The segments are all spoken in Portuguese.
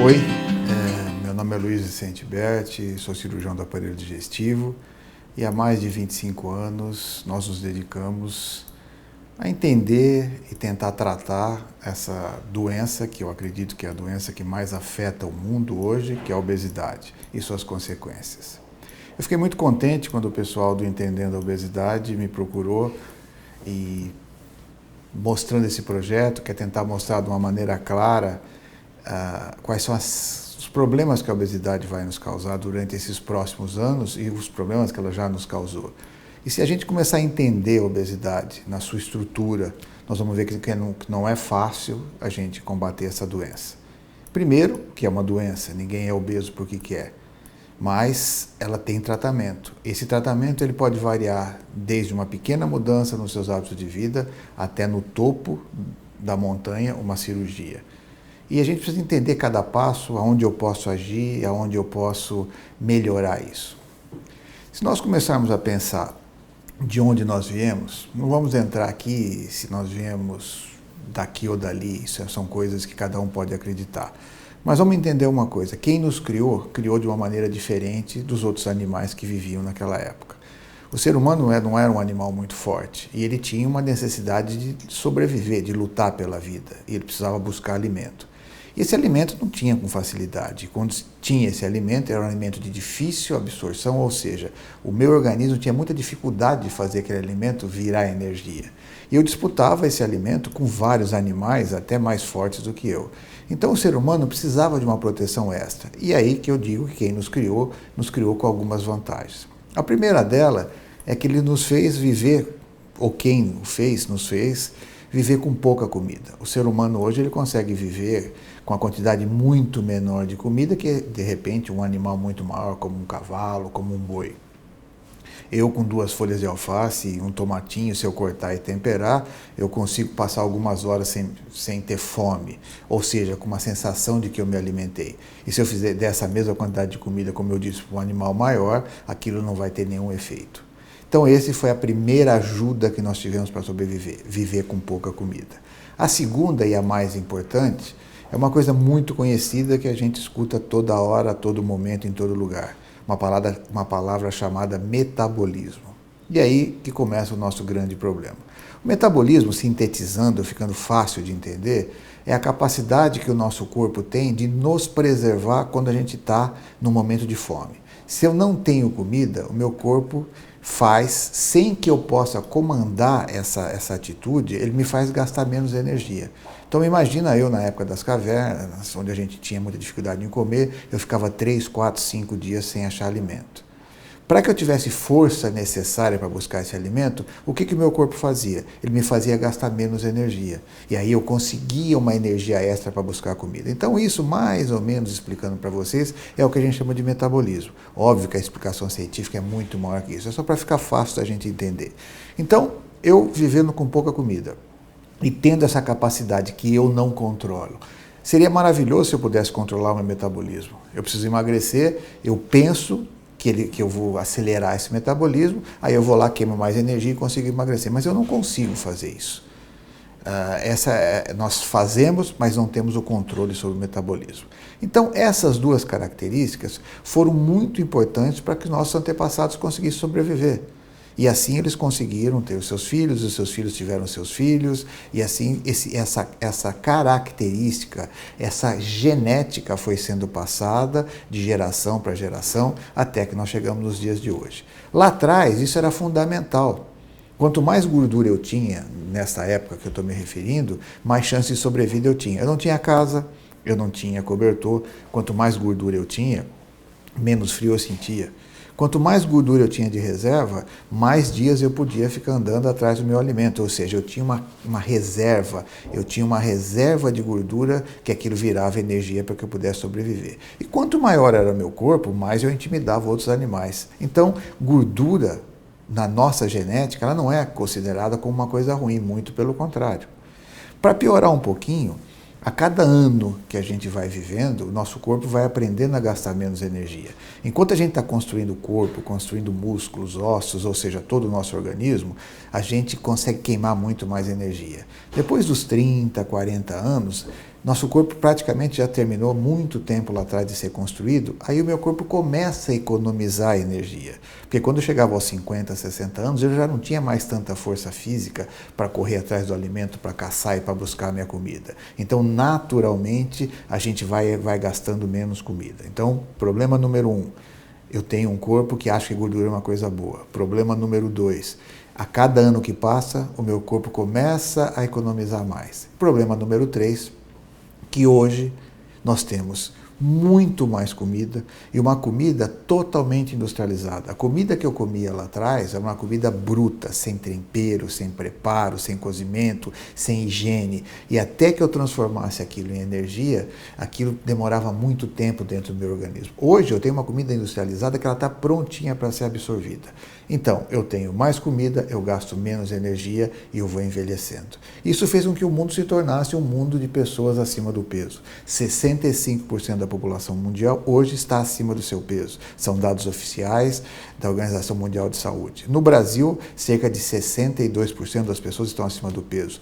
Oi, meu nome é Luiz Vicente Berti, sou cirurgião do aparelho digestivo e há mais de 25 anos nós nos dedicamos a entender e tentar tratar essa doença que eu acredito que é a doença que mais afeta o mundo hoje, que é a obesidade e suas consequências. Eu fiquei muito contente quando o pessoal do Entendendo a Obesidade me procurou e mostrando esse projeto, que é tentar mostrar de uma maneira clara quais são os problemas que a obesidade vai nos causar durante esses próximos anos e os problemas que ela já nos causou. E se a gente começar a entender a obesidade na sua estrutura, nós vamos ver que não é fácil a gente combater essa doença. Primeiro, que é uma doença, ninguém é obeso porque quer, mas ela tem tratamento. Esse tratamento ele pode variar desde uma pequena mudança nos seus hábitos de vida até no topo da montanha, uma cirurgia. E a gente precisa entender cada passo, aonde eu posso agir, aonde eu posso melhorar isso. Se nós começarmos a pensar de onde nós viemos, não vamos entrar aqui se nós viemos daqui ou dali, isso são coisas que cada um pode acreditar. Mas vamos entender uma coisa, quem nos criou, criou de uma maneira diferente dos outros animais que viviam naquela época. O ser humano não era um animal muito forte e ele tinha uma necessidade de sobreviver, de lutar pela vida, e ele precisava buscar alimento. E esse alimento não tinha com facilidade. Quando tinha esse alimento, era um alimento de difícil absorção, ou seja, o meu organismo tinha muita dificuldade de fazer aquele alimento virar energia. E eu disputava esse alimento com vários animais, até mais fortes do que eu. Então o ser humano precisava de uma proteção extra. E é aí que eu digo que quem nos criou com algumas vantagens. A primeira dela é que ele nos fez viver, ou quem o fez, nos fez viver com pouca comida. O ser humano hoje ele consegue viver com uma quantidade muito menor de comida que, de repente, um animal muito maior, como um cavalo, como um boi. Eu, com 2 folhas de alface e um tomatinho, se eu cortar e temperar, eu consigo passar algumas horas sem ter fome, ou seja, com uma sensação de que eu me alimentei. E se eu fizer dessa mesma quantidade de comida, como eu disse, para um animal maior, aquilo não vai ter nenhum efeito. Então, essa foi a primeira ajuda que nós tivemos para sobreviver, viver com pouca comida. A segunda e a mais importante é uma coisa muito conhecida que a gente escuta toda hora, a todo momento, em todo lugar. Uma palavra chamada metabolismo. E aí que começa o nosso grande problema. O metabolismo, sintetizando, ficando fácil de entender, é a capacidade que o nosso corpo tem de nos preservar quando a gente está num momento de fome. Se eu não tenho comida, o meu corpo faz, sem que eu possa comandar essa atitude, ele me faz gastar menos energia. Então imagina eu na época das cavernas, onde a gente tinha muita dificuldade em comer, eu ficava 3, 4, 5 dias sem achar alimento. Para que eu tivesse força necessária para buscar esse alimento, o que o meu corpo fazia? Ele me fazia gastar menos energia. E aí eu conseguia uma energia extra para buscar comida. Então isso, mais ou menos explicando para vocês, é o que a gente chama de metabolismo. Óbvio que a explicação científica é muito maior que isso, é só para ficar fácil da gente entender. Então, eu vivendo com pouca comida e tendo essa capacidade que eu não controlo, seria maravilhoso se eu pudesse controlar o meu metabolismo. Eu preciso emagrecer, eu penso que eu vou acelerar esse metabolismo, aí eu vou lá, queimo mais energia e consigo emagrecer. Mas eu não consigo fazer isso. Nós fazemos, mas não temos o controle sobre o metabolismo. Então, essas 2 características foram muito importantes para que nossos antepassados conseguissem sobreviver. E assim eles conseguiram ter os seus filhos tiveram seus filhos, e assim essa característica, essa genética foi sendo passada de geração para geração até que nós chegamos nos dias de hoje. Lá atrás isso era fundamental. Quanto mais gordura eu tinha, nessa época que eu estou me referindo, mais chance de sobrevida eu tinha. Eu não tinha casa, eu não tinha cobertor, quanto mais gordura eu tinha, menos frio eu sentia. Quanto mais gordura eu tinha de reserva, mais dias eu podia ficar andando atrás do meu alimento, ou seja, eu tinha uma reserva, de gordura que aquilo virava energia para que eu pudesse sobreviver. E quanto maior era o meu corpo, mais eu intimidava outros animais. Então, gordura, na nossa genética, ela não é considerada como uma coisa ruim, muito pelo contrário. Para piorar um pouquinho, a cada ano que a gente vai vivendo, o nosso corpo vai aprendendo a gastar menos energia. Enquanto a gente está construindo o corpo, construindo músculos, ossos, ou seja, todo o nosso organismo, a gente consegue queimar muito mais energia. Depois dos 30, 40 anos, Nosso corpo praticamente já terminou muito tempo lá atrás de ser construído, aí o meu corpo começa a economizar energia. Porque quando eu chegava aos 50, 60 anos, eu já não tinha mais tanta força física para correr atrás do alimento, para caçar e para buscar a minha comida. Então, naturalmente, a gente vai gastando menos comida. Então, problema número 1, eu tenho um corpo que acha que gordura é uma coisa boa. Problema número 2, a cada ano que passa, o meu corpo começa a economizar mais. Problema número 3, que hoje nós temos muito mais comida e uma comida totalmente industrializada. A comida que eu comia lá atrás era uma comida bruta, sem tempero, sem preparo, sem cozimento, sem higiene. E até que eu transformasse aquilo em energia, aquilo demorava muito tempo dentro do meu organismo. Hoje eu tenho uma comida industrializada que ela está prontinha para ser absorvida. Então, eu tenho mais comida, eu gasto menos energia e eu vou envelhecendo. Isso fez com que o mundo se tornasse um mundo de pessoas acima do peso. 65% da população mundial hoje está acima do seu peso. São dados oficiais da Organização Mundial de Saúde. No Brasil, cerca de 62% das pessoas estão acima do peso.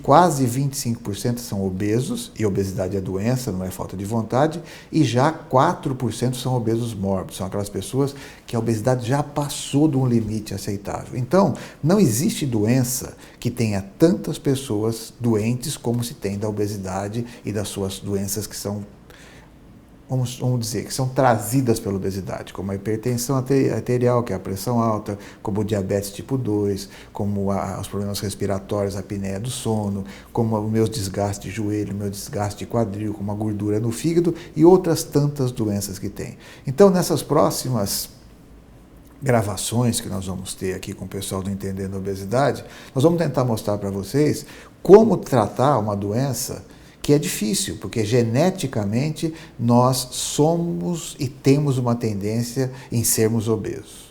Quase 25% são obesos, e obesidade é doença, não é falta de vontade, e já 4% são obesos mórbidos. São aquelas pessoas que a obesidade já passou de um limite aceitável. Então, não existe doença que tenha tantas pessoas doentes como se tem da obesidade e das suas doenças que são, vamos dizer, que são trazidas pela obesidade, como a hipertensão arterial, que é a pressão alta, como o diabetes tipo 2, como os problemas respiratórios, a apneia do sono, como o meu desgaste de joelho, o meu desgaste de quadril, como a gordura no fígado e outras tantas doenças que tem. Então, nessas próximas gravações que nós vamos ter aqui com o pessoal do Entendendo a Obesidade, nós vamos tentar mostrar para vocês como tratar uma doença que é difícil, porque geneticamente nós somos e temos uma tendência em sermos obesos.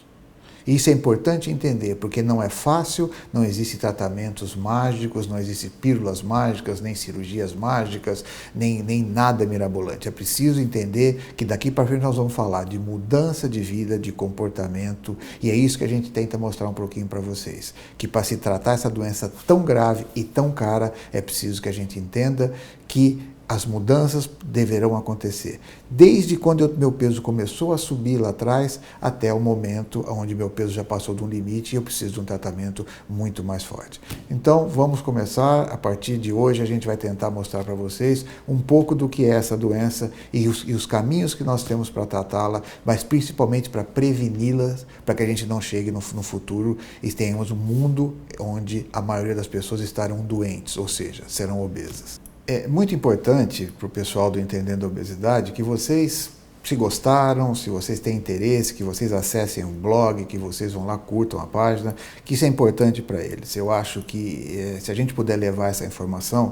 Isso é importante entender, porque não é fácil, não existem tratamentos mágicos, não existem pílulas mágicas, nem cirurgias mágicas, nem nada mirabolante. É preciso entender que daqui para frente nós vamos falar de mudança de vida, de comportamento, e é isso que a gente tenta mostrar um pouquinho para vocês. Que para se tratar essa doença tão grave e tão cara, é preciso que a gente entenda que as mudanças deverão acontecer. Desde quando meu peso começou a subir lá atrás, até o momento onde meu peso já passou de um limite e eu preciso de um tratamento muito mais forte. Então, vamos começar. A partir de hoje, a gente vai tentar mostrar para vocês um pouco do que é essa doença e os caminhos que nós temos para tratá-la, mas principalmente para preveni-la, para que a gente não chegue no futuro e tenhamos um mundo onde a maioria das pessoas estarão doentes, ou seja, serão obesas. É muito importante para o pessoal do Entendendo a Obesidade que vocês, se gostaram, se vocês têm interesse, que vocês acessem o blog, que vocês vão lá, curtam a página, que isso é importante para eles. Eu acho que se a gente puder levar essa informação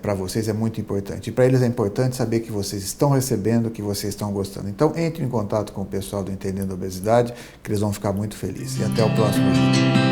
para vocês é muito importante. E para eles é importante saber que vocês estão recebendo, que vocês estão gostando. Então, entre em contato com o pessoal do Entendendo a Obesidade, que eles vão ficar muito felizes. E até o próximo vídeo.